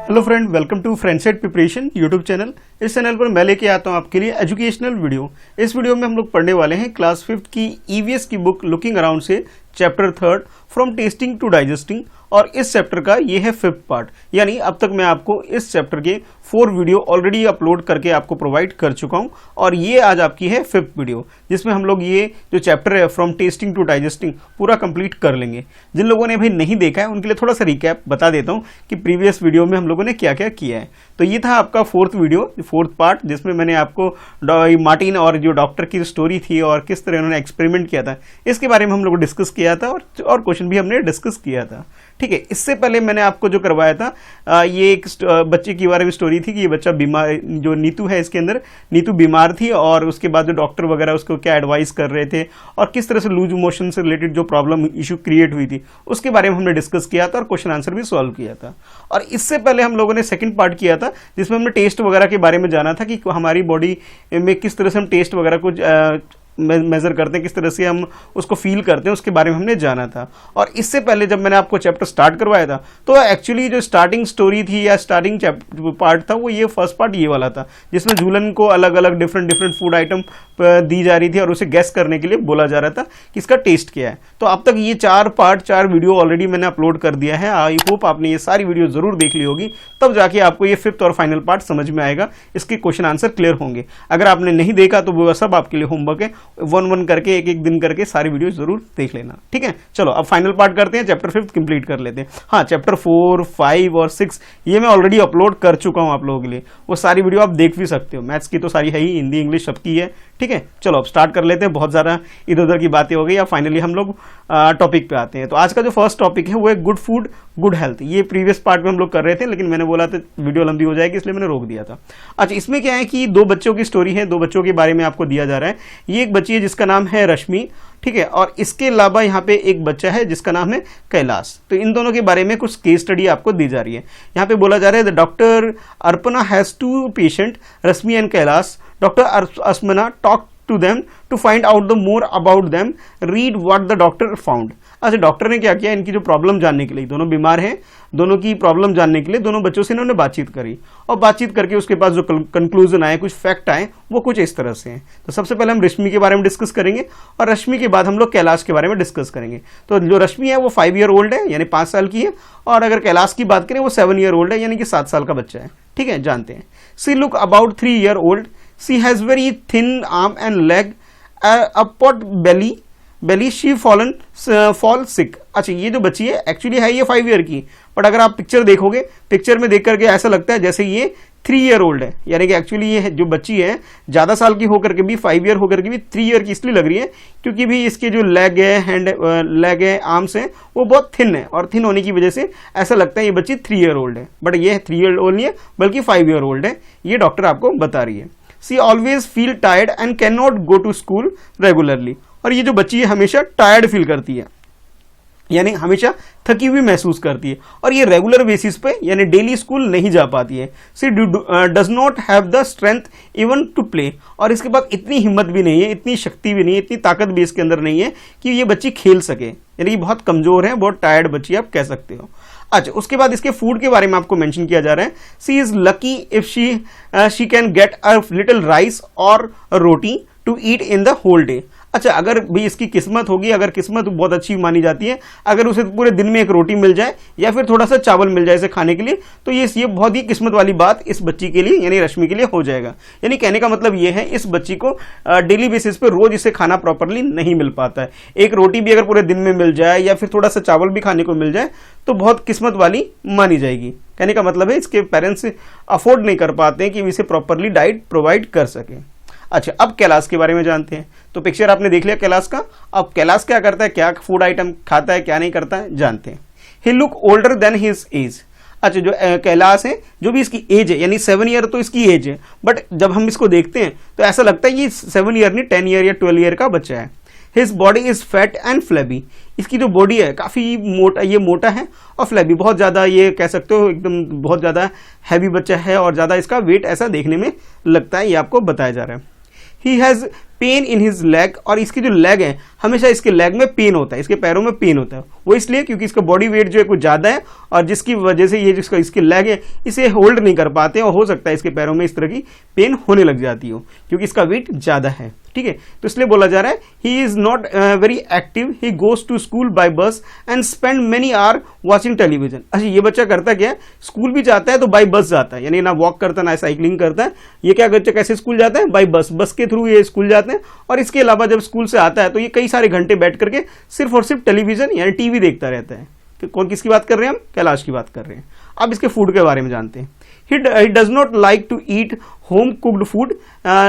Hello friend, welcome to फ्रेंडसेट preparation YouTube channel. इस channel पर मैं लेके आता हूँ आपके लिए एजुकेशनल वीडियो। इस वीडियो में हम लोग पढ़ने वाले हैं क्लास 5th की ईवीएस की बुक लुकिंग अराउंड से chapter 3 from tasting to digesting, और इस चैप्टर का ये है 5th पार्ट। यानी अब तक मैं आपको इस चैप्टर के 4 वीडियो ऑलरेडी अपलोड करके आपको प्रोवाइड कर चुका हूं, और ये आज आपकी है 5th वीडियो, जिसमें हम लोग ये जो चैप्टर है फ्रॉम टेस्टिंग टू डाइजेस्टिंग पूरा कंप्लीट कर लेंगे। जिन लोगों ने अभी नहीं देखा है उनके लिए थोड़ा सा रिकैप बता देता हूं कि प्रीवियस वीडियो में हम लोगों ने क्या क्या किया है। तो ये था आपका 4th वीडियो, 4th पार्ट, जिसमें मैंने आपको मार्टिन और जो डॉक्टर की स्टोरी थी और किस तरह उन्होंने एक्सपेरिमेंट किया था इसके बारे में हम लोग डिस्कस किया था, और क्वेश्चन भी हमने डिस्कस किया था। ठीक है, इससे पहले मैंने आपको जो करवाया था ये एक बच्चे के बारे में स्टोरी थी कि ये बच्चा बीमार, जो नीतू है इसके अंदर, नीतू बीमार थी, और उसके बाद जो डॉक्टर वगैरह उसको क्या एडवाइस कर रहे थे और किस तरह से लूज मोशन से रिलेटेड जो प्रॉब्लम इशू क्रिएट हुई थी उसके बारे में हमने डिस्कस किया था और क्वेश्चन आंसर भी सॉल्व किया था। और इससे पहले हम लोगों ने सेकंड पार्ट किया था जिसमें हमने टेस्ट वगैरह के बारे में जाना था कि हमारी बॉडी में किस तरह से हम टेस्ट वगैरह को मेजर करते हैं, किस तरह से हम उसको फील करते हैं, उसके बारे में हमने जाना था। और इससे पहले जब मैंने आपको चैप्टर स्टार्ट करवाया था तो एक्चुअली जो स्टार्टिंग स्टोरी थी या स्टार्टिंग पार्ट था वो ये फर्स्ट पार्ट ये वाला था, जिसमें झूलन को अलग अलग डिफरेंट फूड आइटम दी जा रही थी और उसे गैस करने के लिए बोला जा रहा था कि इसका टेस्ट क्या है। तो अब तक ये 4 वीडियो ऑलरेडी मैंने अपलोड कर दिया है। आई होप आपने ये सारी वीडियो जरूर देख ली होगी, तब जाके आपको ये 5th और फाइनल पार्ट समझ में आएगा, इसके क्वेश्चन आंसर क्लियर होंगे। अगर आपने नहीं देखा तो वो सब आपके लिए होमवर्क है, 1 करके एक दिन करके सारी वीडियो जरूर देख लेना। ठीक है, चलो अब फाइनल पार्ट करते हैं, चैप्टर 5th कंप्लीट कर लेते हैं। हाँ, चैप्टर 4, 5 और 6 ये मैं ऑलरेडी अपलोड कर चुका हूं आप लोगों के लिए, वो सारी वीडियो आप देख भी सकते हो। मैथ्स की तो सारी है ही, हिंदी इंग्लिश सबकी है। ठीक है, चलो अब स्टार्ट कर लेते हैं, बहुत ज़्यादा इधर उधर की बातें हो गई। अब फाइनली हम लोग टॉपिक पे आते हैं। तो आज का जो फर्स्ट टॉपिक है वो है गुड फूड गुड हेल्थ। ये प्रीवियस पार्ट में हम लोग कर रहे थे, लेकिन मैंने बोला था वीडियो लंबी हो जाएगी इसलिए मैंने रोक दिया था। अच्छा, इसमें क्या है कि 2 बच्चों की स्टोरी है, 2 बच्चों के बारे में आपको दिया जा रहा है। ये एक बच्ची है जिसका नाम है रश्मि, ठीक है, और इसके अलावा यहाँ पे एक बच्चा है जिसका नाम है कैलाश। तो इन दोनों के बारे में कुछ केस स्टडी आपको दी जा रही है। यहाँ पे बोला जा रहा है द डॉक्टर अर्पना has 2 patient Rashmi and Kailash. Doctor अस्मना talk to them to find out the more about them, read what the doctor found। अच्छा, डॉक्टर ने क्या किया, इनकी जो प्रॉब्लम जानने के लिए, दोनों बीमार हैं, दोनों की प्रॉब्लम जानने के लिए दोनों बच्चों से इन्होंने बातचीत करी, और बातचीत करके उसके पास जो कंक्लूजन आए, कुछ फैक्ट आए, वो कुछ इस तरह से हैं। तो सबसे पहले हम रश्मि के बारे में डिस्कस करेंगे, और रश्मि के बाद हम लोग कैलाश के बारे में डिस्कस करेंगे। तो जो रश्मि है वो 5 ईयर ओल्ड है, यानी 5 साल की है, और अगर कैलाश की बात करें वो 7 ईयर ओल्ड है, यानी कि 7 साल का बच्चा है। ठीक है, जानते हैं। She look about 3 year old, she has very thin arm and leg, a pot belly she fall sick. अच्छा, ये जो बच्ची है एक्चुअली है ये 5 ईयर की, बट अगर आप पिक्चर देखोगे, पिक्चर में देख करके ऐसा लगता है जैसे ये 3 ईयर ओल्ड है। यानी कि एक्चुअली ये जो बच्ची है ज़्यादा साल की होकर के भी, 5 ईयर होकर के भी 3 ईयर की इसलिए लग रही है क्योंकि भी इसके जो लेग है, लेग है, आर्म्स हैं, वो बहुत थिन है, और थिन होने की वजह से ऐसा लगता है ये बच्ची 3 ईयर ओल्ड है, बट ये 3 ईयर ओल्ड नहीं है बल्कि 5 ईयर ओल्ड है, ये डॉक्टर आपको बता रही है। She always feel tired and cannot go to school regularly। और ये जो बच्ची है हमेशा टायर्ड फील करती है, यानी हमेशा थकी हुई महसूस करती है, और ये रेगुलर बेसिस पे यानी डेली स्कूल नहीं जा पाती है। She does not have the strength even to play. और इसके बाद इतनी हिम्मत भी नहीं है, इतनी शक्ति भी नहीं है, इतनी ताकत भी इसके अंदर नहीं है कि ये बच्ची खेल सके, यानी कि बहुत कमजोर है, बहुत टायर्ड बच्ची आप कह सकते हो। अच्छा, उसके बाद इसके फूड के बारे में आपको मेंशन किया जा रहा है। She is lucky if she can get a little rice और roti to eat in the whole day. अच्छा, अगर भी इसकी किस्मत होगी, अगर किस्मत बहुत अच्छी मानी जाती है, अगर उसे पूरे दिन में एक रोटी मिल जाए या फिर थोड़ा सा चावल मिल जाए इसे खाने के लिए, तो ये बहुत ही किस्मत वाली बात इस बच्ची के लिए यानी रश्मि के लिए हो जाएगा। यानी कहने का मतलब ये है इस बच्ची को डेली बेसिस पे रोज इसे खाना प्रॉपरली नहीं मिल पाता है। एक रोटी भी अगर पूरे दिन में मिल जाए या फिर थोड़ा सा चावल भी खाने को मिल जाए तो बहुत किस्मत वाली मानी जाएगी। कहने का मतलब है इसके पेरेंट्स अफोर्ड नहीं कर पाते हैं कि इसे प्रॉपरली डाइट प्रोवाइड कर सके। अच्छा, अब कैलाश के बारे में जानते हैं। तो पिक्चर आपने देख लिया कैलाश का। अब कैलाश क्या करता है, क्या फूड आइटम खाता है, क्या नहीं करता है, जानते हैं। He look older than his age. अच्छा, जो कैलाश है, जो भी इसकी एज है, यानी 7 ईयर तो इसकी एज है, बट जब हम इसको देखते हैं तो ऐसा लगता है ये 7 ईयर नहीं 10 ईयर या 12 ईयर का बच्चा है। His body is fat and flabby. इसकी जो बॉडी है काफ़ी मोटा, ये मोटा है और फ्लैबी, बहुत ज़्यादा, ये कह सकते हो एकदम बहुत ज़्यादा हैवी बच्चा है, और ज़्यादा इसका वेट ऐसा देखने में लगता है, ये आपको बताया जा रहा है। He has pain in his leg, और इसकी जो लेग है हमेशा इसके लेग में पेन होता है, इसके पैरों में पेन होता है। वो इसलिए क्योंकि इसका बॉडी वेट जो है कुछ ज़्यादा है, और जिसकी वजह से ये जिसका इसकी लेग है इसे होल्ड नहीं कर पाते, और हो सकता है इसके पैरों में इस तरह की पेन होने लग जाती हो क्योंकि इसका वेट ज़्यादा है। ठीक है, तो इसलिए बोला जा रहा है he is not very active, he goes to school by bus and spend many hour watching television. अच्छा, ये बच्चा करता क्या है, स्कूल भी जाता है तो बाय बस जाता है, यानी ना वॉक करता ना साइकिलिंग करता है। ये क्या बच्चा कैसे स्कूल जाता है, बाय बस, बस के थ्रू ये स्कूल जाते हैं। और इसके अलावा जब स्कूल से आता है तो ये कई सारे घंटे बैठ करके सिर्फ और सिर्फ टेलीविजन यानी टीवी देखता रहता है। कौन किसकी बात कर रहे हैं हम, कैलाश की बात कर रहे हैं। अब इसके फूड के बारे में जानते हैं। He does not like to eat home cooked food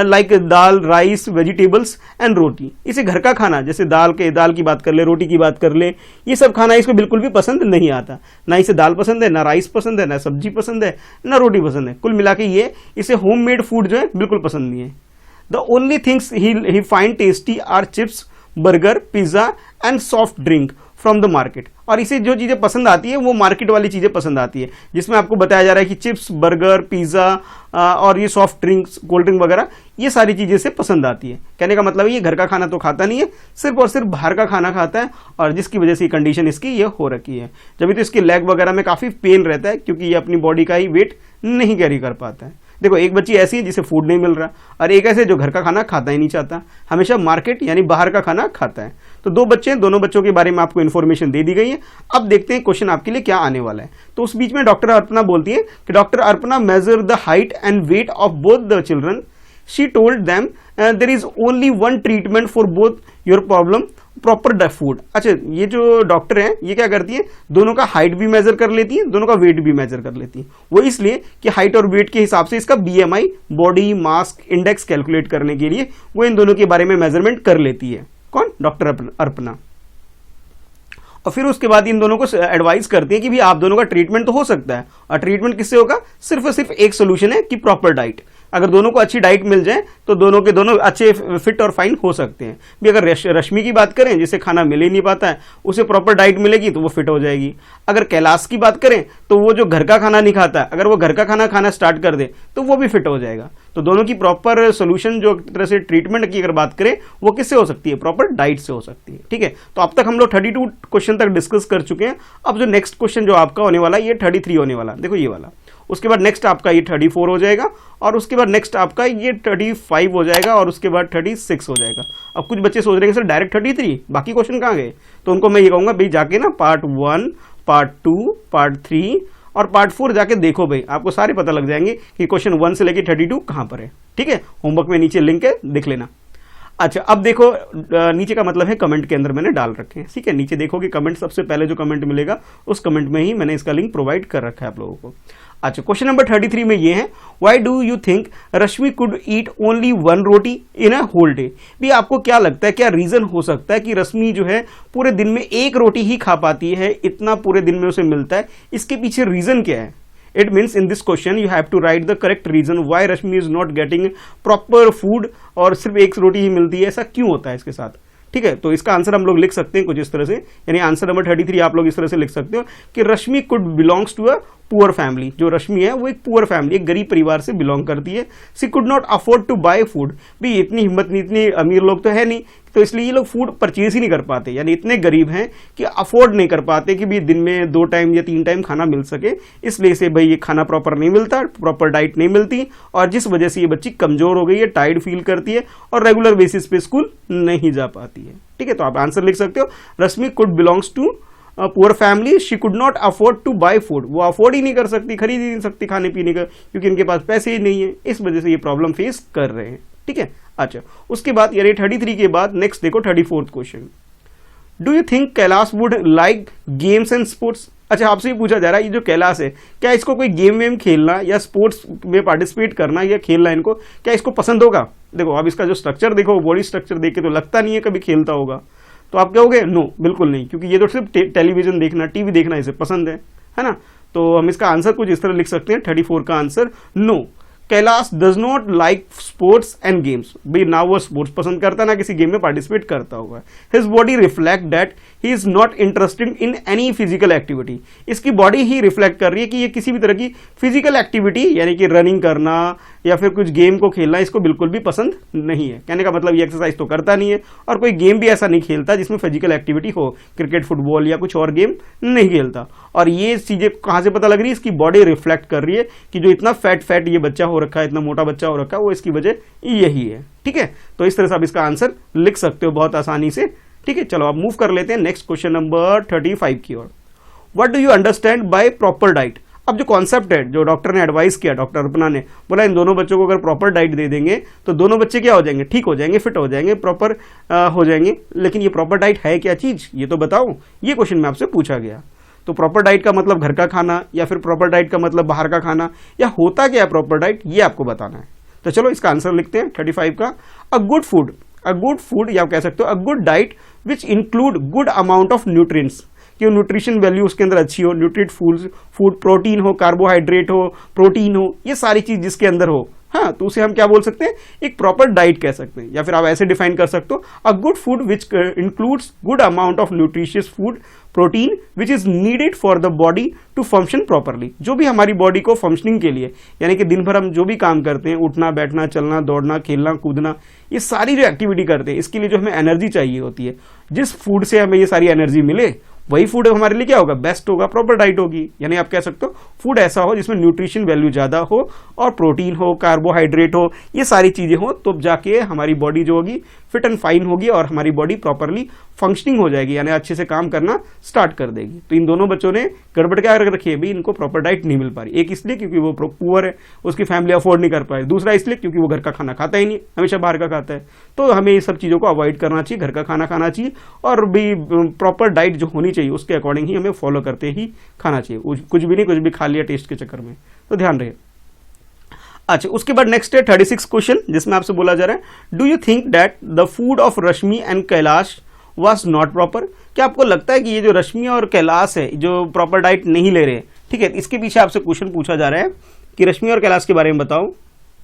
like dal, rice, vegetables and roti. इसे घर का खाना, जैसे दाल की बात कर ले, रोटी की बात कर ले, ये सब खाना इसको बिल्कुल भी पसंद नहीं आता। ना इसे दाल पसंद है, ना राइस पसंद है, ना सब्जी पसंद है, ना रोटी पसंद है। कुल मिला के ये इसे होममेड फूड जो है बिल्कुल पसंद नहीं है। The only things he find tasty are chips, burger, pizza and soft drink from the market. और इसे जो चीज़ें पसंद आती है वो मार्केट वाली चीज़ें पसंद आती है, जिसमें आपको बताया जा रहा है कि चिप्स, बर्गर, पिज़्ज़ा और ये सॉफ्ट ड्रिंक्स, कोल्ड ड्रिंक वगैरह, ये सारी चीज़ें से पसंद आती है। कहने का मतलब है ये घर का खाना तो खाता नहीं है, सिर्फ और सिर्फ बाहर का खाना खाता है, और जिसकी वजह से कंडीशन इसकी ये हो रखी है। जब तो इसके लेग वगैरह में काफ़ी पेन रहता है क्योंकि ये अपनी बॉडी का ही वेट नहीं कैरी कर पाता है। देखो, एक बच्ची ऐसी है जिसे फूड नहीं मिल रहा, और एक ऐसे जो घर का खाना खाता ही नहीं चाहता, हमेशा मार्केट यानी बाहर का खाना खाता है। तो दो बच्चे हैं, दोनों बच्चों के बारे में आपको इन्फॉर्मेशन दे दी गई है। अब देखते हैं क्वेश्चन आपके लिए क्या आने वाला है। तो उस बीच में डॉक्टर अर्पणा बोलती है कि doctor Arpana measure the height and weight of both the children. She told them there is only one treatment for both your problem, proper food. अच्छा, ये जो डॉक्टर हैं ये क्या करती है, दोनों का हाइट भी मेजर कर लेती है, दोनों का वेट भी मेजर कर लेती है। वो इसलिए कि हाइट और वेट के हिसाब से इसका BMI, body mass index calculate करने के लिए वो इन दोनों के बारे में मेजरमेंट कर लेती है। कौन, डॉक्टर अर्पणा। और फिर उसके बाद इन दोनों को एडवाइस करती है कि भी आप दोनों का ट्रीटमेंट तो हो सकता है, और ट्रीटमेंट किससे होगा, सिर्फ और सिर्फ एक सोल्यूशन है कि प्रॉपर डाइट। अगर दोनों को अच्छी डाइट मिल जाए तो दोनों के दोनों अच्छे फिट और फाइन हो सकते हैं। भी अगर रश्मि की बात करें जिसे खाना मिल ही नहीं पाता है, उसे प्रॉपर डाइट मिलेगी तो वो फिट हो जाएगी। अगर कैलाश की बात करें तो वो जो घर का खाना नहीं खाता है, अगर वो घर का खाना खाना स्टार्ट कर दे तो वो भी फिट हो जाएगा। तो दोनों की प्रॉपर सोल्यूशन जो तरह से ट्रीटमेंट की अगर बात करें वो किससे हो सकती है, प्रॉपर डाइट से हो सकती है। ठीक है, तो अब तक हम लोग 32 क्वेश्चन तक डिस्कस कर चुके हैं। अब जो नेक्स्ट क्वेश्चन जो आपका होने वाला है ये 33 होने वाला, देखो ये वाला। उसके बाद नेक्स्ट आपका ये 34 हो जाएगा, और उसके बाद नेक्स्ट आपका ये 35 हो जाएगा, और उसके बाद 36 हो जाएगा। अब कुछ बच्चे सोच रहे हैं सर डायरेक्ट 33, बाकी क्वेश्चन कहाँ गए? तो उनको मैं ये कहूँगा भाई जाके ना पार्ट 1, पार्ट 2, पार्ट 3 और पार्ट 4 जाके देखो भाई, आपको सारे पता लग जाएंगे कि क्वेश्चन 1 से लेके 32 कहाँ पर है। ठीक है, होमवर्क में नीचे लिंक है, देख लेना। अच्छा, अब देखो नीचे का मतलब है कमेंट के अंदर मैंने डाल रखे हैं। ठीक है, नीचे देखो कि कमेंट सबसे पहले जो कमेंट मिलेगा उस कमेंट में ही मैंने इसका लिंक प्रोवाइड कर रखा है आप लोगों को। अच्छा, क्वेश्चन नंबर 33 में ये है, why do you think Rashmi could eat only 1 roti in a whole day? भी आपको क्या लगता है, क्या रीजन हो सकता है कि रश्मि जो है पूरे दिन में 1 रोटी ही खा पाती है, इतना पूरे दिन में उसे मिलता है? इसके पीछे रीजन क्या है? It means in this question you have to write the correct reason why Rashmi is not getting proper food और सिर्फ 1 रोटी ही मिलती है, ऐसा क्यों होता है इसके साथ। ठीक है, तो इसका आंसर हम लोग लिख सकते हैं कुछ इस तरह से, यानी आंसर नंबर 33 आप लोग इस तरह से लिख सकते हो कि Rashmi could belongs to a poor family. जो रश्मि है वो एक पुअर फैमिली, एक गरीब परिवार से बिलोंग करती है। She could not afford to buy food, भी इतनी हिम्मत नहीं, इतनी अमीर लोग तो है नहीं, तो इसलिए ये लोग फूड परचेज ही नहीं कर पाते, यानी इतने गरीब हैं कि अफोर्ड नहीं कर पाते कि भी दिन में 2 टाइम या 3 टाइम खाना मिल सके। इसलिए से भाई ये खाना प्रॉपर नहीं मिलता, प्रॉपर डाइट नहीं मिलती, और जिस वजह से ये बच्ची कमजोर हो गई है, टायर्ड फील करती है और रेगुलर बेसिस पे स्कूल नहीं जा पाती है। ठीक है, तो आप आंसर लिख सकते हो, Rashmi could belongs to poor family, she could not afford to buy food. वो अफोर्ड ही नहीं कर सकती, खरीद ही नहीं सकती खाने पीने का, क्योंकि इनके पास पैसे ही नहीं है, इस वजह से ये प्रॉब्लम फेस कर रहे हैं। ठीक है, अच्छा, उसके बाद यानी 33 के बाद नेक्स्ट देखो 34th question, do you think Kailash would like games and sports? अच्छा, आपसे ही पूछा जा रहा है ये जो कैलाश है, क्या इसको कोई गेम वेम खेलना या स्पोर्ट्स में पार्टिसिपेट करना या खेलना, इनको क्या इसको पसंद होगा? देखो अब इसका जो स्ट्रक्चर देखो, बॉडी स्ट्रक्चर देख के तो लगता नहीं है कभी खेलता होगा, तो आप कहोगे नो, बिल्कुल नहीं, क्योंकि ये तो सिर्फ टेलीविजन देखना, टीवी देखना इसे पसंद है ना। तो हम इसका आंसर कुछ इस तरह लिख सकते हैं, 34 का answer no, Kailash does not like sports and games. भाई ना वो स्पोर्ट्स पसंद करता, ना किसी गेम में पार्टिसिपेट करता होगा। His body reflect that he is not interested in any physical activity. इसकी बॉडी ही रिफ्लेक्ट कर रही है कि ये किसी भी तरह की फिजिकल एक्टिविटी यानी कि रनिंग करना या फिर कुछ गेम को खेलना इसको बिल्कुल भी पसंद नहीं है। कहने का मतलब ये एक्सरसाइज तो करता नहीं है और कोई गेम भी ऐसा नहीं खेलता जिसमें फिजिकल एक्टिविटी हो, क्रिकेट, फुटबॉल या कुछ और गेम नहीं खेलता। और ये चीजें कहाँ से पता लग रही है, इसकी बॉडी रिफ्लेक्ट कर रही है कि जो इतना फैट ये बच्चा हो रखा है, इतना मोटा बच्चा हो रखा है, वो इसकी वजह यही है। ठीक है, तो इस तरह से आप इसका आंसर लिख सकते हो बहुत आसानी से। ठीक है, चलो आप मूव कर लेते हैं नेक्स्ट क्वेश्चन नंबर 35 की ओर। What do you understand by proper diet. अब जो कॉन्सेप्ट है, जो डॉक्टर ने एडवाइस किया, डॉक्टर अर्पणा ने बोला इन दोनों बच्चों को अगर प्रॉपर डाइट दे देंगे तो दोनों बच्चे क्या हो जाएंगे, ठीक हो जाएंगे, फिट हो जाएंगे, प्रॉपर हो जाएंगे। लेकिन ये प्रॉपर डाइट है क्या चीज, ये तो बताओ। ये क्वेश्चन में आपसे पूछा गया। तो प्रॉपर डाइट का मतलब घर का खाना या फिर प्रॉपर डाइट का मतलब बाहर का खाना, या होता क्या है प्रॉपर डाइट, ये आपको बताना है। तो चलो इसका आंसर लिखते हैं 35 का। अ गुड फूड या आप कह सकते हो a good diet which include good amount of nutrients, कि न्यूट्रिशन वैल्यू उसके अंदर अच्छी हो, न्यूट्रिट फूड, प्रोटीन हो, कार्बोहाइड्रेट हो, प्रोटीन हो, ये सारी चीज जिसके अंदर हो, हाँ, तो उसे हम क्या बोल सकते हैं, एक प्रॉपर डाइट कह सकते हैं। या फिर आप ऐसे डिफाइन कर सकते हो, a good food which includes good amount of nutritious food protein which is needed for the body to function properly. जो भी हमारी बॉडी को फंक्शनिंग के लिए, यानी कि दिन भर हम जो भी काम करते हैं, उठना बैठना चलना दौड़ना खेलना कूदना, ये सारी जो एक्टिविटी करते हैं, इसके लिए जो हमें एनर्जी चाहिए होती है, जिस फूड से हमें ये सारी एनर्जी मिले वही फूड हमारे लिए क्या होगा, बेस्ट होगा, प्रॉपर डाइट होगी। यानी आप कह सकते हो फूड ऐसा हो जिसमें न्यूट्रिशन वैल्यू ज्यादा हो और प्रोटीन हो, कार्बोहाइड्रेट हो, ये सारी चीजें हो, तो जाके हमारी बॉडी जो होगी फिट एंड फाइन होगी और हमारी बॉडी प्रॉपरली फंक्शनिंग हो जाएगी, यानी अच्छे से काम करना स्टार्ट कर देगी। तो इन दोनों बच्चों ने गड़बड़ क्या कर रखी है भाई, इनको प्रॉपर डाइट नहीं मिल पा रही। एक इसलिए क्योंकि वो पुअर है, उसकी फैमिली अफोर्ड नहीं कर पाए, दूसरा इसलिए क्योंकि वो घर का खाना खाता ही नहीं, हमेशा बाहर का खाता है। तो हमें ये सब चीजों को अवॉइड करना चाहिए, घर का खाना खाना चाहिए और भी प्रॉपर डाइट जो होनी चाहिए उसके अकॉर्डिंग ही हमें फॉलो करते ही खाना चाहिए। कुछ भी नहीं, कुछ भी खा लिया टेस्ट के चक्कर में, तो ध्यान रहे। अच्छा, उसके बाद नेक्स्ट है 36 क्वेश्चन, जिसमें आपसे बोला जा रहा है, do you think that the food of Rashmi and Kailash was not proper. क्या आपको लगता है कि ये जो रश्मि और कैलाश है जो प्रॉपर डाइट नहीं ले रहे, ठीक है, इसके पीछे आपसे क्वेश्चन पूछा जा रहा है कि रश्मि और कैलाश के बारे में बताओ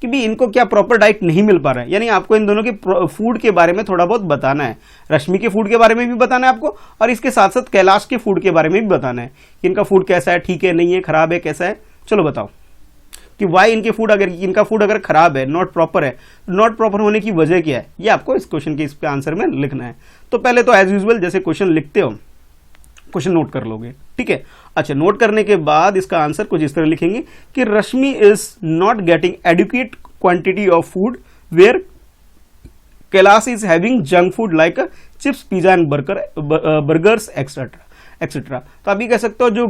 कि भी इनको क्या प्रॉपर डाइट नहीं मिल पा रहा है। यानी आपको इन दोनों के फूड के बारे में थोड़ा बहुत बताना है, रश्मि के फूड के बारे में भी बताना है आपको और इसके साथ साथ कैलाश के फूड के बारे में भी बताना है कि इनका फूड कैसा है, ठीक है, नहीं है, खराब है, कैसा है। चलो बताओ कि वाई इनके फूड, अगर इनका फूड अगर खराब है, नॉट प्रॉपर है, नॉट प्रॉपर होने की वजह क्या है, ये आपको इस क्वेश्चन के इसके आंसर में लिखना है। तो पहले तो एज यूजुअल जैसे क्वेश्चन लिखते हो, क्वेश्चन नोट कर लोगे, ठीक है। अच्छा, नोट करने के बाद इसका आंसर कुछ इस तरह लिखेंगे कि Rashmi is not getting adequate quantity of food where Kailash is having junk food like chips, pizza and burgers etcetera etcetera. तो आप ये कह सकते हो जो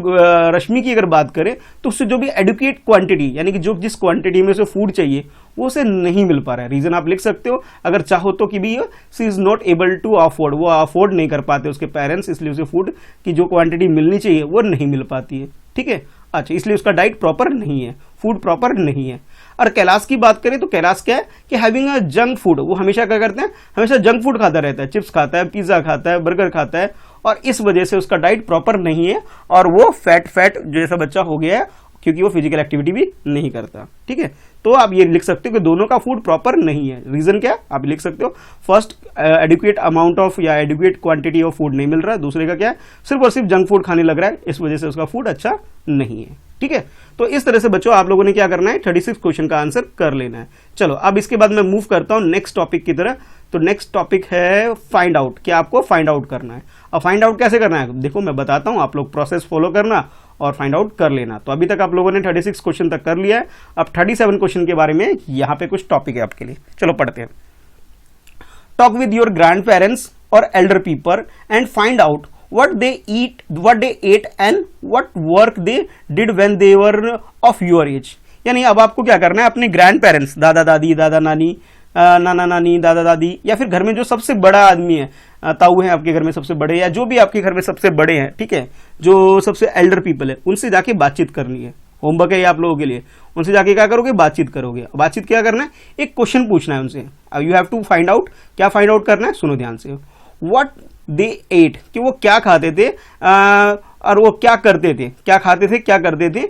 रश्मि की अगर बात करें तो उससे जो भी एडुकेट क्वांटिटी, यानी कि जो जिस क्वांटिटी में उसे फूड चाहिए वो उसे नहीं मिल पा रहा है। रीजन आप लिख सकते हो अगर चाहो तो कि भी she is not able to afford, वो अफोर्ड नहीं कर पाते उसके पेरेंट्स, इसलिए उसे फूड की जो क्वांटिटी मिलनी चाहिए वो नहीं मिल पाती है, ठीक है। अच्छा, इसलिए उसका डाइट प्रॉपर नहीं है, फूड प्रॉपर नहीं है। और कैलाश की बात करें तो कैलाश क्या है कि हैविंग अ जंक फूड, वो हमेशा क्या करते हैं, हमेशा जंक फूड खाता रहता है, चिप्स खाता है, पिज्जा खाता है, बर्गर खाता है और इस वजह से उसका डाइट प्रॉपर नहीं है और वो फैट जैसा बच्चा हो गया है क्योंकि वो फिजिकल एक्टिविटी भी नहीं करता, ठीक है। तो आप ये लिख सकते हो कि दोनों का फूड प्रॉपर नहीं है। रीजन क्या, आप लिख सकते हो फर्स्ट एडुकेट अमाउंट ऑफ या एडुकेट क्वांटिटी ऑफ फूड नहीं मिल रहा है, दूसरे का क्या है, सिर्फ और सिर्फ जंक फूड खाने लग रहा है, इस वजह से उसका फूड अच्छा नहीं है, ठीक है। तो इस तरह से बच्चों आप लोगों ने क्या करना है, 36 क्वेश्चन का आंसर कर लेना है। चलो अब इसके बाद मैं मूव करता हूं नेक्स्ट टॉपिक की तरह। तो नेक्स्ट टॉपिक है फाइंड आउट, क्या आपको फाइंड आउट करना है। अब फाइंड आउट कैसे करना है, देखो मैं बताता हूं, आप लोग प्रोसेस फॉलो करना और फाइंड आउट कर लेना। तो अभी तक आप लोगों ने 36 क्वेश्चन तक कर लिया है, अब 37 क्वेश्चन के बारे में यहाँ पे कुछ टॉपिक है आपके लिए, चलो पढ़ते हैं। Talk with your grandparents और elder people and find out what they ate and what work they did when they were of your age। यानी अब आपको क्या करना है, अपने ग्रैंड पेरेंट्स, दादा दादी, दादा नानी, नाना नानी, दादा दादी, या फिर घर में जो सबसे बड़ा आदमी है, ताऊ है आपके घर में सबसे बड़े, या जो भी आपके घर में सबसे बड़े हैं, ठीक है, जो सबसे एल्डर पीपल है, उनसे जाके बातचीत करनी है। होमवर्क है ये आप लोगों के लिए, उनसे जाके क्या करोगे, बातचीत करोगे। बातचीत क्या करना है, एक क्वेश्चन पूछना है उनसे। You have to find out, क्या फाइंड आउट करना है, सुनो ध्यान से। व्हाट दे एट, कि वो क्या खाते थे और वो क्या करते थे, क्या खाते थे क्या करते थे,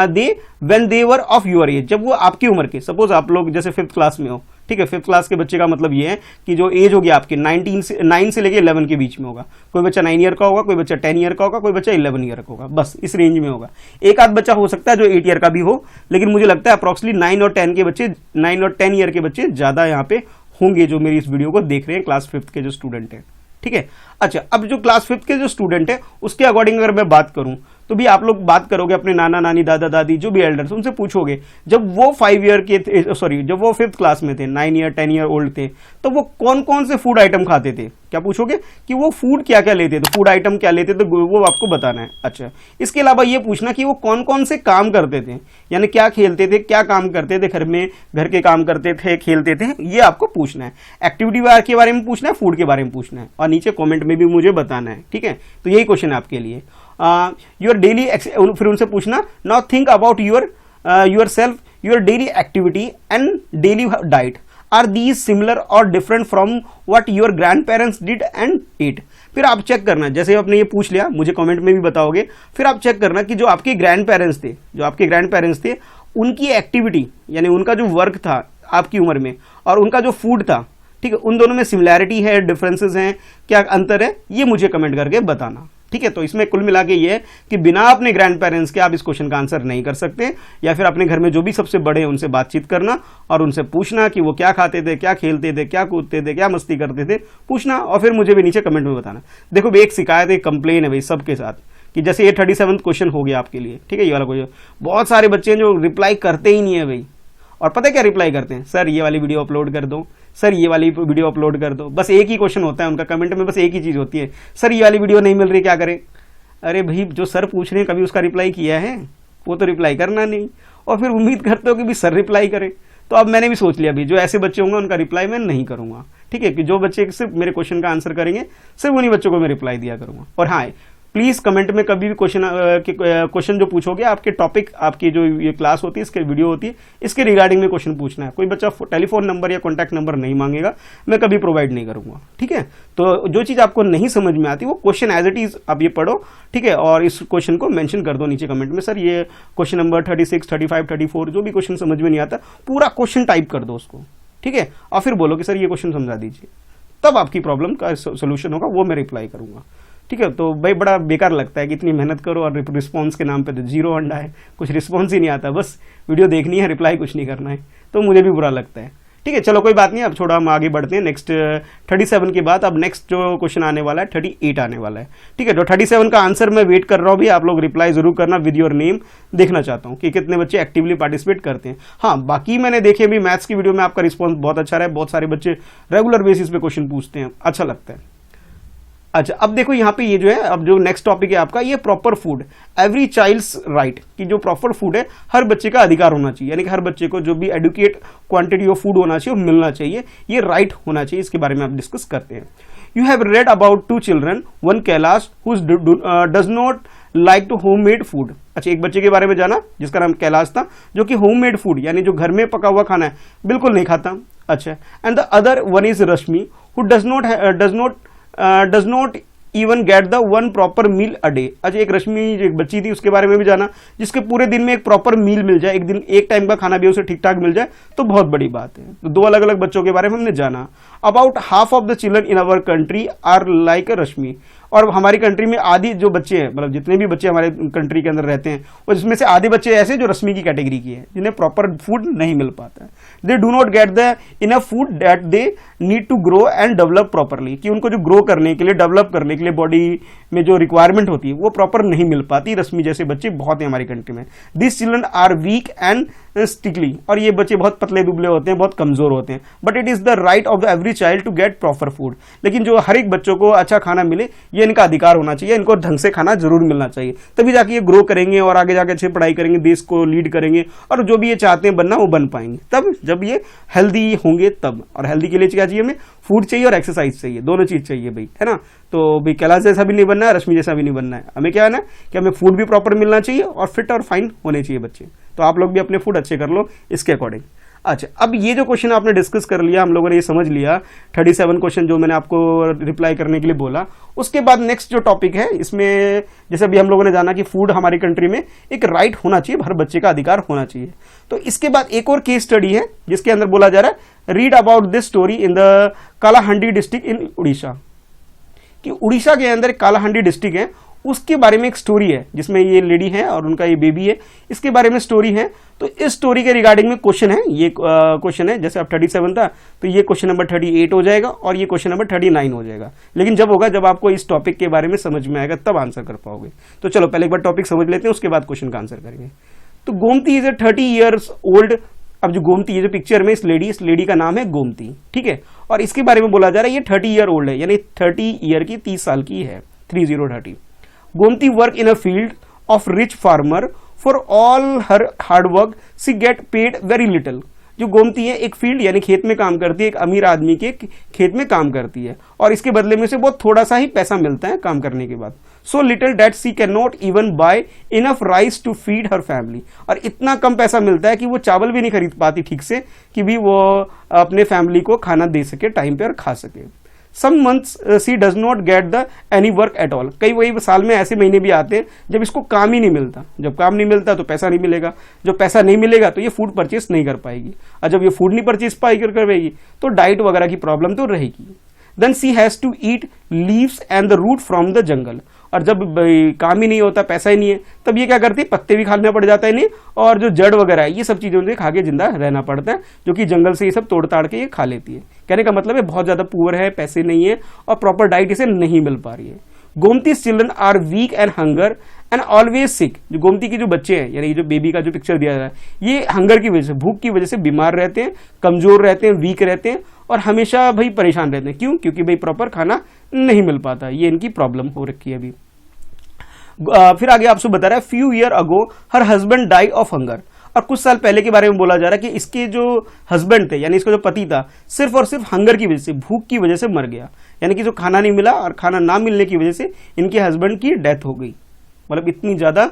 they when they were of your age, जब वो आपकी उम्र के, सपोज आप लोग जैसे 5th क्लास में हो, ठीक है। 5th क्लास के बच्चे का मतलब ये है कि जो एज होगी आपकी 9 से लेके 11 के बीच में होगा। कोई बच्चा 9 ईयर का होगा, कोई बच्चा 10 ईयर का होगा, कोई बच्चा 11 ईयर का होगा, बस इस रेंज में होगा। एक आध बच्चा हो सकता है जो 8 ईयर का भी हो, लेकिन मुझे लगता है अप्रॉक्सिमेटली 9 और 10 ईयर के बच्चे ज्यादा यहाँ पे होंगे जो मेरी इस वीडियो को देख रहे हैं, क्लास 5th के जो स्टूडेंट हैं, ठीक है। अच्छा, अब जो क्लास 5th के जो स्टूडेंट है उसके अकॉर्डिंग अगर मैं बात करूं तो भी आप लोग बात करोगे अपने नाना नानी दादा दादी जो भी एल्डर्स, उनसे पूछोगे जब वो 5 ईयर के थे, जब वो 5th क्लास में थे, 9 ईयर 10 ईयर ओल्ड थे, तो वो कौन कौन से फूड आइटम खाते थे। क्या पूछोगे कि वो फूड क्या क्या लेते थे, फूड आइटम क्या लेते थे, वो आपको बताना है। अच्छा, इसके अलावा ये पूछना कि वो कौन कौन से काम करते थे, यानी क्या खेलते थे, क्या काम करते थे घर में, घर के काम करते थे, खेलते थे, ये आपको पूछना है। एक्टिविटी के बारे में पूछना है, फूड के बारे में पूछना है, और नीचे कॉमेंट में भी मुझे बताना है, ठीक है। तो यही क्वेश्चन है आपके लिए। योर डेली, फिर उनसे पूछना now think about yourself, your daily activity and daily diet, are these similar or different from what your grandparents did and eat. फिर आप चेक करना, जैसे आपने ये पूछ लिया मुझे कमेंट में भी बताओगे, फिर आप चेक करना कि जो आपके ग्रैंड पेरेंट्स थे उनकी एक्टिविटी यानी उनका जो वर्क था आपकी उम्र में और उनका जो फूड था, ठीक है, उन दोनों में सिमिलैरिटी है, डिफरेंसेस हैं, क्या अंतर है, ये मुझे कमेंट करके बताना, ठीक है। तो इसमें कुल मिला के ये है कि बिना अपने ग्रैंड पेरेंट्स के आप इस क्वेश्चन का आंसर नहीं कर सकते, या फिर अपने घर में जो भी सबसे बड़े हैं उनसे बातचीत करना और उनसे पूछना कि वो क्या खाते थे, क्या खेलते थे, क्या कूदते थे, क्या मस्ती करते थे, पूछना, और फिर मुझे भी नीचे कमेंट में बताना। देखो भाई, एक शिकायत, एक कंप्लेन है भाई सबके साथ कि जैसे ये 37वां क्वेश्चन हो गया आपके लिए, ठीक है, ये वाला क्वेश्चन, बहुत सारे बच्चे हैं जो रिप्लाई करते ही नहीं है भाई। और पता है क्या रिप्लाई करते हैं, सर ये वाली वीडियो अपलोड कर दो, सर ये वाली वीडियो अपलोड कर दो, बस एक ही क्वेश्चन होता है उनका कमेंट में, बस एक ही चीज होती है, सर ये वाली वीडियो नहीं मिल रही, क्या करें। अरे भाई, जो सर पूछ रहे हैं कभी उसका रिप्लाई किया है, वो तो रिप्लाई करना नहीं, और फिर उम्मीद करते हो कि भी सर रिप्लाई करे। तो अब मैंने भी सोच लिया भी जो ऐसे बच्चे होंगे उनका रिप्लाई मैं नहीं करूंगा, ठीक है, कि जो बच्चे सिर्फ मेरे क्वेश्चन का आंसर करेंगे सिर्फ उन्हीं बच्चों को मैं रिप्लाई दिया करूंगा। और हाँ, प्लीज कमेंट में कभी भी क्वेश्चन जो पूछोगे, आपके टॉपिक, आपकी जो ये क्लास होती है, इसके वीडियो होती है, इसके रिगार्डिंग में क्वेश्चन पूछना है। कोई बच्चा टेलीफोन नंबर या कॉन्टैक्ट नंबर नहीं मांगेगा, मैं कभी प्रोवाइड नहीं करूंगा, ठीक है। तो जो चीज आपको नहीं समझ में आती वो क्वेश्चन एज इट इज आप ये पढ़ो, ठीक है, और इस क्वेश्चन को मेंशन कर दो नीचे कमेंट में, सर ये क्वेश्चन नंबर 36, 35, 34 जो भी क्वेश्चन समझ में नहीं आता पूरा क्वेश्चन टाइप कर दो उसको, ठीक है, और फिर बोलो कि सर ये क्वेश्चन समझा दीजिए, तब आपकी प्रॉब्लम का सोल्यूशन होगा, वो मैं रिप्लाई करूंगा, ठीक है। तो भाई बड़ा बेकार लगता है कि इतनी मेहनत करो और रिस्पॉन्स के नाम पे तो जीरो अंडा है, कुछ रिस्पॉन्स ही नहीं आता, बस वीडियो देखनी है, रिप्लाई कुछ नहीं करना है, तो मुझे भी बुरा लगता है, ठीक है। चलो कोई बात नहीं, अब थोड़ा हम आगे बढ़ते हैं। नेक्स्ट 37 के बाद अब नेक्स्ट जो क्वेश्चन आने वाला है 38 आने वाला है, ठीक है। तो 37 का आंसर मैं वेट कर रहा हूँ भी, आप लोग रिप्लाई जरूर करना विद योर नेम, देखना चाहता हूँ कि कितने बच्चे एक्टिवली पार्टिसिपेट करते हैं। हाँ, बाकी मैंने देखे भी मैथ्स की वीडियो में आपका रिस्पॉन्स बहुत अच्छा रहा है, बहुत सारे बच्चे रेगुलर बेसिस पे क्वेश्चन पूछते हैं, अच्छा लगता है। अच्छा, अब देखो यहाँ पे ये जो है, अब जो नेक्स्ट टॉपिक है आपका, ये proper food, every child's right, कि जो प्रॉपर फूड है हर बच्चे का अधिकार होना चाहिए, यानी कि हर बच्चे को जो भी एडुकेट क्वांटिटी ऑफ फूड होना चाहिए वो मिलना चाहिए, ये राइट होना चाहिए, इसके बारे में आप डिस्कस करते हैं। You have read about 2 children, one Kailash who does not like to homemade food. अच्छा, एक बच्चे के बारे में जाना जिसका नाम कैलाश था, जो कि होममेड फूड यानी जो घर में पका हुआ खाना है बिल्कुल नहीं खाता। अच्छा, and the other one is Rashmi who does not even get the one proper meal a day. अच्छा, एक रश्मि एक बच्ची थी, उसके बारे में भी जाना जिसके पूरे दिन में एक प्रॉपर मील मिल जाए, एक दिन एक टाइम का खाना भी उसे ठीक ठाक मिल जाए तो बहुत बड़ी बात है। तो 2 अलग अलग बच्चों के बारे में हमने जाना। About half of the children in our country are like a Rashmi, और हमारी कंट्री में आधी जो बच्चे हैं, मतलब जितने भी बच्चे हमारे कंट्री के अंदर रहते हैं, और जिसमें से आधे बच्चे ऐसे जो रश्मि की कैटेगरी की है, जिन्हें प्रॉपर फूड नहीं मिल पाता है। They do not get the enough food that they need to grow and develop properly, कि उनको जो ग्रो करने के लिए, डेवलप करने के लिए बॉडी में जो रिक्वायरमेंट होती है वो प्रॉपर नहीं मिल पाती। रश्मि जैसे बच्चे बहुत हैं हमारी कंट्री में। This children are weak and sickly, और ये बच्चे बहुत पतले दुबले होते हैं, बहुत कमजोर होते हैं। But it is the right of the every child to get proper food, लेकिन जो हर एक बच्चों को अच्छा खाना मिले ये इनका अधिकार होना चाहिए, इनको ढंग से खाना जरूर मिलना चाहिए, तभी जाके ये ग्रो करेंगे और आगे जाके अच्छी पढ़ाई करेंगे, देश को लीड करेंगे, और जो भी ये चाहते हैं बनना वो बन पाएंगे तब, जब ये हेल्दी होंगे तब। और हेल्दी के लिए क्या चाहिए हमें, फूड चाहिए और एक्सरसाइज चाहिए, दोनों चीज चाहिए भाई, है ना। तो भाई कैलाश जैसा भी नहीं बनना है, रश्मि जैसा भी नहीं बनना है, हमें क्या है ना कि हमें फूड भी प्रॉपर मिलना चाहिए और फिट और फाइन होने चाहिए बच्चे। तो आप लोग भी अपने फूड अच्छे कर लो इसके अकॉर्डिंग। अच्छा, अब ये जो क्वेश्चन आपने डिस्कस कर लिया, हम लोगों ने ये समझ लिया 37 क्वेश्चन जो मैंने आपको रिप्लाई करने के लिए बोला। उसके बाद नेक्स्ट जो टॉपिक है इसमें, जैसे अभी हम लोगों ने जाना कि फूड हमारी कंट्री में एक राइट होना चाहिए, हर बच्चे का अधिकार होना चाहिए। तो इसके बाद एक और केस स्टडी है जिसके अंदर बोला जा रहा है read about this story in the Kalahandi district in Orissa, कि उड़ीसा के अंदर कालाहांडी डिस्ट्रिक्ट है, उसके बारे में एक स्टोरी है जिसमें ये लेडी है और उनका ये बेबी है, इसके बारे में स्टोरी है। तो इस स्टोरी के रिगार्डिंग में क्वेश्चन है, ये क्वेश्चन है, जैसे अब 37 था तो ये क्वेश्चन नंबर 38 हो जाएगा और ये क्वेश्चन नंबर 39 हो जाएगा। लेकिन जब होगा जब आपको इस टॉपिक के बारे में समझ में आएगा तब आंसर कर पाओगे। तो चलो पहले एक बार टॉपिक समझ लेते हैं, उसके बाद क्वेश्चन का आंसर करेंगे। तो Gomti is a 30 years old. अब जो गोमती है जो पिक्चर में इस लेडी का नाम है गोमती, ठीक है, और इसके बारे में बोला जा रहा है ये 30 ईयर ओल्ड है, यानी 30 ईयर की 30 साल की है, 3030। Gomti work in a field of rich farmer for all her hard work she get paid very little. जो गोमती है एक फील्ड यानी खेत में काम करती है, एक अमीर आदमी के खेत में काम करती है और इसके बदले में से बहुत थोड़ा सा ही पैसा मिलता है काम करने के बाद। So little that she can not even buy enough rice to feed her family. और इतना कम पैसा मिलता है कि वो चावल भी नहीं खरीद पाती ठीक से कि भी वो अपने फैमिली को खाना दे सके टाइम पे और खा सके। Some months she does not get the any work at all. कई साल में ऐसे महीने भी आते हैं जब इसको काम ही नहीं मिलता। जब काम नहीं मिलता तो पैसा नहीं मिलेगा, जब पैसा नहीं मिलेगा तो ये फूड परचेस नहीं कर पाएगी, और जब ये फूड नहीं परचेस कर पाएगी तो डाइट वगैरह की प्रॉब्लम तो रहेगी। Then she has to eat leaves and the root from the jungle. और जब काम ही नहीं होता, पैसा ही नहीं है, तब ये क्या करती है, पत्ते भी खाना पड़ जाता है इन्हें, और जो जड़ वगैरह है ये सब चीज़ों से खा के जिंदा रहना पड़ता है, जो कि जंगल से ये सब तोड़ ताड़ के ये खा लेती है। कहने का मतलब है बहुत ज़्यादा पुअर है, पैसे नहीं है और प्रॉपर डाइट इसे नहीं मिल पा रही है। Gomati's children are weak and hunger and always sick. जो गोमती के जो बच्चे हैं, यानी जो बेबी का जो पिक्चर दिया जा रहा है, ये हंगर की वजह से, भूख की वजह से बीमार रहते हैं, कमजोर रहते हैं, वीक रहते हैं और हमेशा भाई परेशान रहते हैं। क्यों? क्योंकि भाई प्रॉपर खाना नहीं मिल पाता, ये इनकी प्रॉब्लम हो रखी है अभी। फिर आगे आपसे बता रहा है few year ago her husband die of hunger. और कुछ साल पहले के बारे में बोला जा रहा है कि इसके जो हस्बैंड थे, यानी इसका जो पति था, सिर्फ और सिर्फ हंगर की वजह से, भूख की वजह से मर गया। यानी कि जो खाना नहीं मिला और खाना ना मिलने की वजह से इनके हस्बैंड की डेथ हो गई। मतलब इतनी ज़्यादा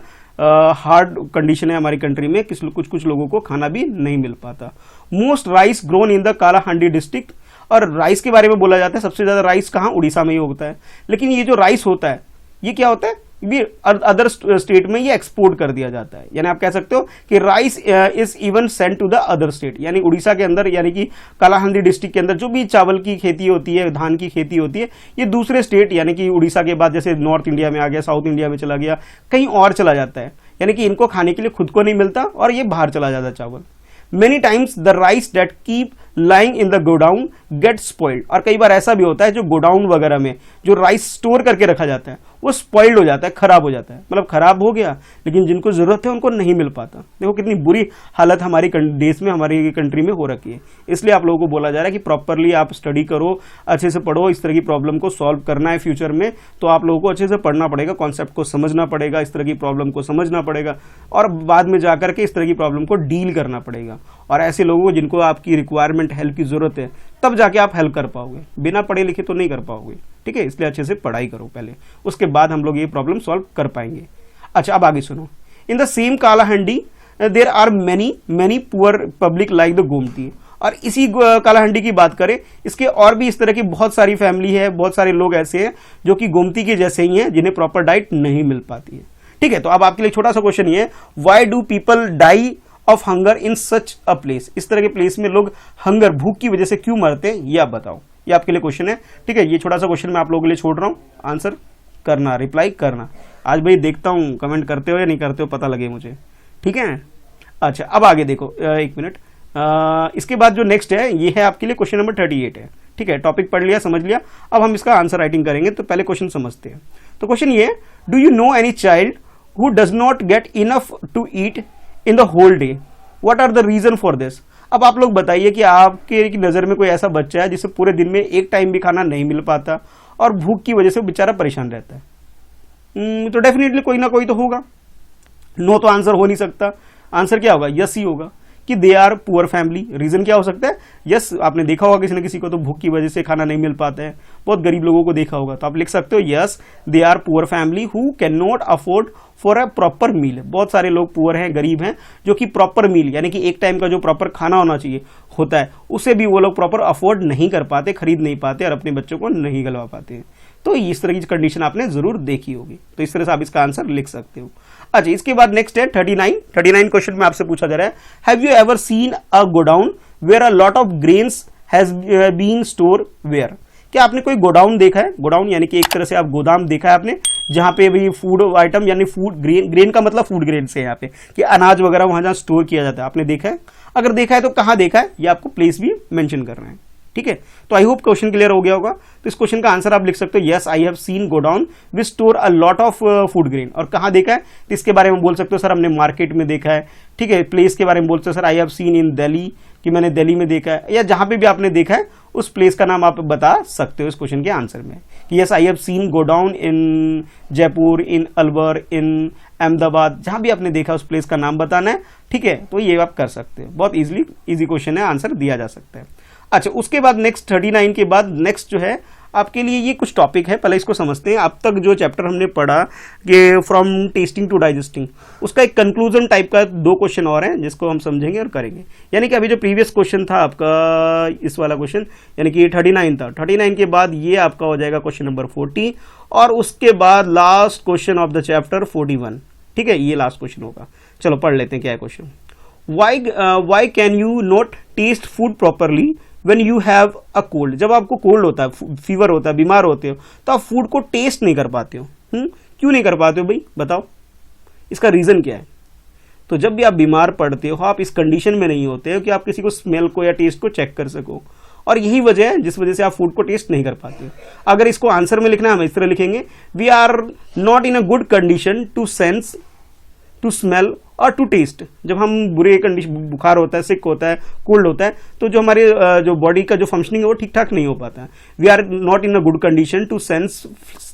हार्ड कंडीशन है हमारी कंट्री में, कुछ लोगों को खाना भी नहीं मिल पाता। Most rice grown in the Kalahandi district. और राइस के बारे में बोला जाता है सबसे ज़्यादा राइस कहाँ, उड़ीसा में ही होता है। लेकिन ये जो राइस होता है ये क्या होता है, भी अदर स्टेट में ये एक्सपोर्ट कर दिया जाता है। यानी आप कह सकते हो कि rice is even sent to the other state. यानी उड़ीसा के अंदर, यानी कि कालाहांडी डिस्ट्रिक्ट के अंदर जो भी चावल की खेती होती है, धान की खेती होती है, ये दूसरे स्टेट यानी कि उड़ीसा के बाद जैसे नॉर्थ इंडिया में आ गया, साउथ इंडिया में चला गया, कहीं और चला जाता है। यानी कि इनको खाने के लिए खुद को नहीं मिलता और ये बाहर चला जाता है चावल। Many times the rice that keep lying in the godown get spoiled. और कई बार ऐसा भी होता है जो गोडाउन वगैरह में जो राइस स्टोर करके रखा जाता है वो स्पॉइल्ड हो जाता है, खराब हो जाता है। मतलब खराब हो गया लेकिन जिनको जरूरत है उनको नहीं मिल पाता। देखो कितनी बुरी हालत हमारी देश में, हमारी कंट्री में हो रखी है। इसलिए आप लोगों को बोला जा रहा है कि प्रॉपरली आप स्टडी करो, अच्छे से पढ़ो। इस तरह की प्रॉब्लम को सॉल्व करना है फ्यूचर में तो आप लोगों को अच्छे से पढ़ना पड़ेगा, कॉन्सेप्ट को समझना पड़ेगा, इस तरह की प्रॉब्लम को समझना पड़ेगा और बाद में जाकर के इस तरह की प्रॉब्लम को डील करना पड़ेगा। और ऐसे लोगों को जिनको आपकी रिक्वायरमेंट, हेल्प की जरूरत है, तब जाके आप हेल्प कर पाओगे, बिना पढ़े लिखे तो नहीं कर पाओगे। ठीक है, इसलिए अच्छे से पढ़ाई करो पहले, उसके बाद हम लोग ये प्रॉब्लम सॉल्व कर पाएंगे। अच्छा, अब आगे सुनो। In the same Kalahandi there are many poor public like the Gomti. और इसी कालाहांडी की बात करें, इसके और भी इस तरह की बहुत सारी फैमिली है, बहुत सारे लोग ऐसे हैं जो कि गोमती के जैसे ही हैं, जिन्हें प्रॉपर डाइट नहीं मिल पाती है। ठीक है, तो अब आपके लिए छोटा सा क्वेश्चन ये है, why do people die of hunger in such a place. इस तरह के प्लेस में लोग हंगर, भूख की वजह से क्यों मरते हैं, ये आप बताओ। ये आपके लिए क्वेश्चन है। ठीक है, ये छोटा सा क्वेश्चन मैं आप लोगों के लिए छोड़ रहा हूं, आंसर करना, रिप्लाई करना। आज भाई देखता हूं कमेंट करते हो या नहीं करते हो, पता लगे मुझे। ठीक है, अच्छा अब आगे देखो, एक मिनट। इसके बाद जो नेक्स्ट है ये है आपके लिए क्वेश्चन नंबर 38 है। ठीक है, टॉपिक पढ़ लिया, समझ लिया। अब हम इसका आंसर राइटिंग करेंगे, तो पहले क्वेश्चन समझते हैं। तो क्वेश्चन ये, do you know any child who does not get enough to eat in the whole day, what are the reason for this. अब आप लोग बताइए कि आपके नजर में कोई ऐसा बच्चा है जिसे पूरे दिन में एक टाइम भी खाना नहीं मिल पाता और भूख की वजह से बेचारा परेशान रहता है। तो डेफिनेटली कोई ना कोई तो होगा, नो तो आंसर हो नहीं सकता। आंसर क्या होगा, यस ही होगा। कि they are poor family. Reason क्या हो सकता है? यस, आपने देखा होगा किसी न किसी को तो भूख की वजह से खाना नहीं मिल पाता है, बहुत गरीब लोगों को देखा होगा, तो आप लिख सकते हो yes they are poor family who can not afford for a proper meal. बहुत सारे लोग पुअर हैं, गरीब हैं, जो कि प्रॉपर मील यानी कि एक टाइम का जो प्रॉपर खाना होना चाहिए होता है उसे भी वो लोग प्रॉपर अफोर्ड नहीं कर पाते, खरीद नहीं पाते और अपने बच्चों को नहीं खिलवा पाते हैं। तो इस तरह की कंडीशन आपने जरूर देखी होगी, तो इस तरह से आप इसका आंसर लिख सकते हो। अच्छा, इसके बाद नेक्स्ट है 39 क्वेश्चन में आपसे पूछा जा रहा है, have you ever seen a godown where a lot of grains has been store where? क्या आपने कोई गोडाउन देखा है? गोडाउन यानी कि एक तरह से आप गोदाम देखा है आपने, जहां पे भी फूड आइटम यानी फूड ग्रेन का मतलब फूड ग्रेन से यहाँ पे कि अनाज वगैरह वहां जहाँ स्टोर किया जाता है, आपने देखा है? अगर देखा है तो कहाँ देखा है, ये आपको प्लेस भी मेंशन करना है। ठीक है, तो आई होप क्वेश्चन क्लियर हो गया होगा। तो इस क्वेश्चन का आंसर आप लिख सकते हो yes I have seen godown which store a lot of food grain. और कहाँ देखा है, तो इसके बारे में बोल सकते हो सर हमने मार्केट में देखा है। ठीक है, प्लेस के बारे में बोल सकते हो sir I have seen in Delhi, कि मैंने दिल्ली में देखा है, या जहां पे भी आपने देखा है उस प्लेस का नाम आप बता सकते हो इस क्वेश्चन के आंसर में कि yes I have seen godown in Jaipur, in Alwar, in Ahmedabad, जहां भी आपने देखा उस प्लेस का नाम बताना है। ठीक है, तो ये आप कर सकते हो, बहुत इजी क्वेश्चन है, आंसर दिया जा सकता है। अच्छा, उसके बाद नेक्स्ट 39 के बाद नेक्स्ट जो है आपके लिए ये कुछ टॉपिक है, पहले इसको समझते हैं। अब तक जो चैप्टर हमने पढ़ा कि फ्रॉम टेस्टिंग टू डाइजेस्टिंग, उसका एक कंक्लूजन टाइप का 2 क्वेश्चन और हैं जिसको हम समझेंगे और करेंगे। यानी कि अभी जो प्रीवियस क्वेश्चन था आपका, इस वाला क्वेश्चन यानी कि 39 था, 39 के बाद ये आपका हो जाएगा क्वेश्चन नंबर 40 और उसके बाद last question of the chapter 41। ठीक है, ये लास्ट क्वेश्चन होगा। चलो पढ़ लेते हैं क्या है question. Why can you not taste food properly when you have a cold? जब आपको कोल्ड होता है, फीवर होता है, बीमार होते हो, तो आप फूड को टेस्ट नहीं कर पाते हो। क्यों नहीं कर पाते हो भाई, बताओ इसका रीजन क्या है? तो जब भी आप बीमार पड़ते हो आप इस कंडीशन में नहीं होते हो कि आप किसी को स्मेल को या टेस्ट को चेक कर सको, और यही वजह है जिस वजह से आप फूड को टेस्ट नहीं कर पाते हो। अगर इसको आंसर में लिखना है हम इस तरह लिखेंगे, we are not in a good condition to sense, to smell और टू टेस्ट। जब हम बुरे कंडीशन, बुखार होता है, सिक होता है, कोल्ड होता है, तो जो हमारे जो बॉडी का जो फंक्शनिंग है वो ठीक ठाक नहीं हो पाता है। We are not in a good condition to sense,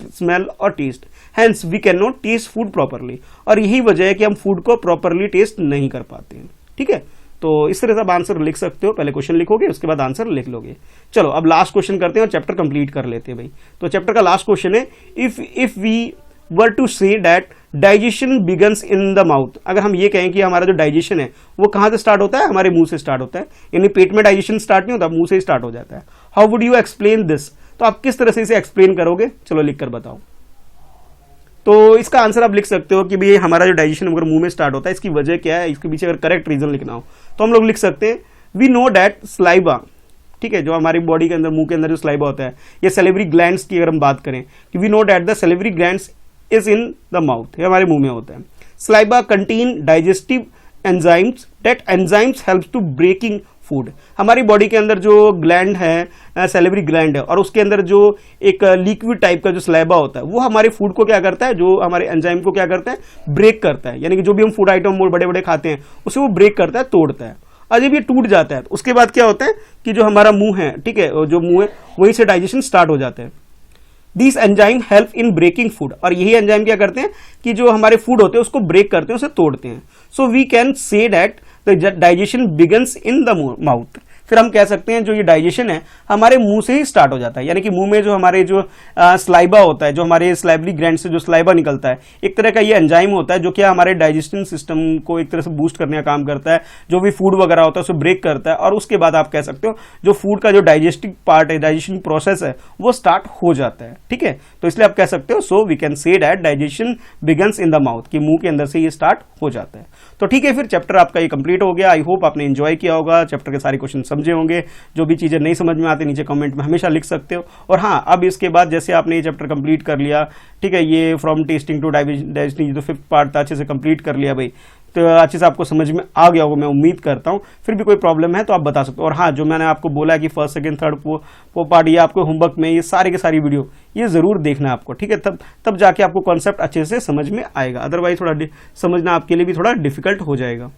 smell और taste, hence we can not taste food properly. और यही वजह है कि हम फूड को प्रॉपरली टेस्ट नहीं कर पाते हैं। ठीक है, तो इस तरह से आप आंसर लिख सकते हो, पहले क्वेश्चन लिखोगे उसके बाद आंसर लिख लोगे। चलो अब लास्ट क्वेश्चन करते हैं और चैप्टर कंप्लीट कर लेते हैं भाई। तो चैप्टर का लास्ट क्वेश्चन है, if we were to say that digestion begins in the mouth, अगर हम ये कहें कि हमारा जो डाइजेशन है वो कहां से स्टार्ट होता है, हमारे मुंह से स्टार्ट होता है, यानी पेट में डाइजेशन स्टार्ट नहीं होता, मुंह से ही स्टार्ट हो जाता है। How would you explain this? तो आप किस तरह से इसे एक्सप्लेन करोगे, चलो लिखकर बताओ। तो इसका आंसर आप लिख सकते हो कि भाई हमारा जो डाइजेशन अगर मुंह में स्टार्ट होता है, इसकी वजह क्या है, इसके पीछे अगर करेक्ट रीजन लिखना हो तो हम लोग लिख सकते हैं, वी नो दैट स्लाइबा, ठीक है, जो हमारी बॉडी के अंदर, मुंह के अंदर जो स्लाइबा होता है, या सेलिवरी ग्लैंड्स की अगर हम बात करें कि we know that the salivary glands is in the mouth, हमारे मुंह में होता है। Saliva contain digestive enzymes, that enzymes helps to breaking food. हमारी बॉडी के अंदर जो ग्लैंड है, सेलिवरी ग्लैंड है, और उसके अंदर जो एक लिक्विड टाइप का जो स्लाइबा होता है, वो हमारे फूड को क्या करता है, जो हमारे एंजाइम को क्या करता है, ब्रेक करता है। यानी कि जो भी हम फूड आइटम बड़े बड़े खाते हैं उसे वो ब्रेक करता है, तोड़ता है। और जब ये टूट जाता है तो उसके बाद क्या होता है कि जो हमारा मुंह है, ठीक है, जो मुंह है वहीं से डाइजेशन स्टार्ट हो जाता है। This enzyme help in breaking food, और यही एंजाइम क्या करते हैं कि जो हमारे फूड होते हैं उसको ब्रेक करते हैं, उसे तोड़ते हैं। So we can say that the digestion begins in the mouth. फिर हम कह सकते हैं जो ये डाइजेशन है हमारे मुंह से ही स्टार्ट हो जाता है। यानी कि मुंह में जो हमारे जो स्लाइबा होता है, जो हमारे स्लाइवरी ग्लैंड से जो स्लाइबा निकलता है, एक तरह का ये एंजाइम होता है जो कि हमारे डाइजेस्टिव सिस्टम को एक तरह से बूस्ट करने का काम करता है। जो भी फूड वगैरह होता है उसे ब्रेक करता है, और उसके बाद आप कह सकते हो जो फूड का जो डाइजेस्टिव पार्ट है, डाइजेशन प्रोसेस है, वो स्टार्ट हो जाता है। ठीक है, तो इसलिए आप कह सकते हो so we can say that digestion begins in the mouth, कि मुंह के अंदर से ये स्टार्ट हो जाता है। तो ठीक है, फिर चैप्टर आपका ये कंप्लीट हो गया। आई होप आपने एंजॉय किया होगा, चैप्टर के सारे क्वेश्चन समझे होंगे। जो भी चीज़ें नहीं समझ में आती नीचे कमेंट में हमेशा लिख सकते हो। और हाँ, अब इसके बाद जैसे आपने ये चैप्टर कंप्लीट कर लिया, ठीक है, ये फ्रॉम टेस्टिंग टू डाइजेस्टिंग जो 5th पार्ट था अच्छे से कंप्लीट कर लिया भाई, तो अच्छे से आपको समझ में आ गया होगा, मैं उम्मीद करता हूँ। फिर भी कोई प्रॉब्लम है तो आप बता सकते हो। और हाँ, जो मैंने आपको बोला है कि 1st, 2nd, 3rd वो पार्ट, ये आपको होमवर्क में ये सारे के सारी वीडियो ये ज़रूर देखना है आपको, ठीक है, तब जाके आपको कॉन्सेप्ट अच्छे से समझ में आएगा। अदरवाइज थोड़ा समझना आपके लिए भी थोड़ा डिफिकल्ट हो जाएगा।